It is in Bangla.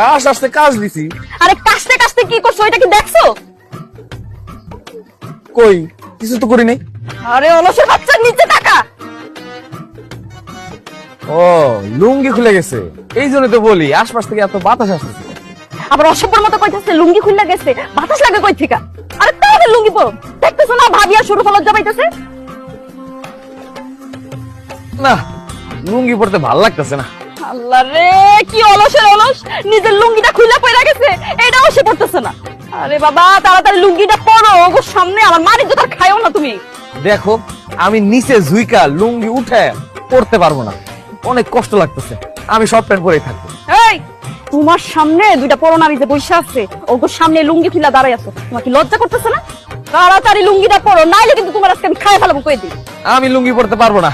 কাজ আসতে কাজ দিছি। আরে কাশতে কাশতে কি করছো এটা কি দেখছো? কই কিছু তো করি নাই। আরে অলসের বাচ্চার নিচে টাকা। ও লুঙ্গি খুলে গেছে, এই জন্য তো বলি আশপাশ থেকে এত বাতাস আসতেছে। আবার অসভ্যর মতো কইতাছে লুঙ্গি খুললা গেছে, বাতাস লাগে কই থেকে? আরে তাহলে লুঙ্গি পরো, দেখতেছো না ভাবি আর শুরু লজ্জা পাইতেছে। না লুঙ্গি পরতে ভাল লাগতেছে না। আল্লাহ রে কি অলসের অলস, নিজের লুঙ্গিটা খুইলা পড়া গেছে, এটাও সে পড়তেছে না। আরে বাবা তাড়াতাড়ি লুঙ্গিটা পরো, ওগো সামনে আমার মারি তো তার খায়ও না তুমি। দেখো আমি নিচে ঝুইকা লুঙ্গি উঠে পড়তে পারবো না, অনেক কষ্ট লাগতেছে। আমি সব প্যান্ট পরেই থাকবো। এই তোমার সামনে দুইটা পরনারী যে বসে আছে, ওগো সামনে লুঙ্গি খুইলা দাঁড়াই আছো, তোমার কি লজ্জা করতেছে না? তাড়াতাড়ি লুঙ্গিটা পরো, নাইলে কিন্তু তোমার আজকে আমি খায় ফেলাবো কই দিই। আমি লুঙ্গি পরতে পারবো না।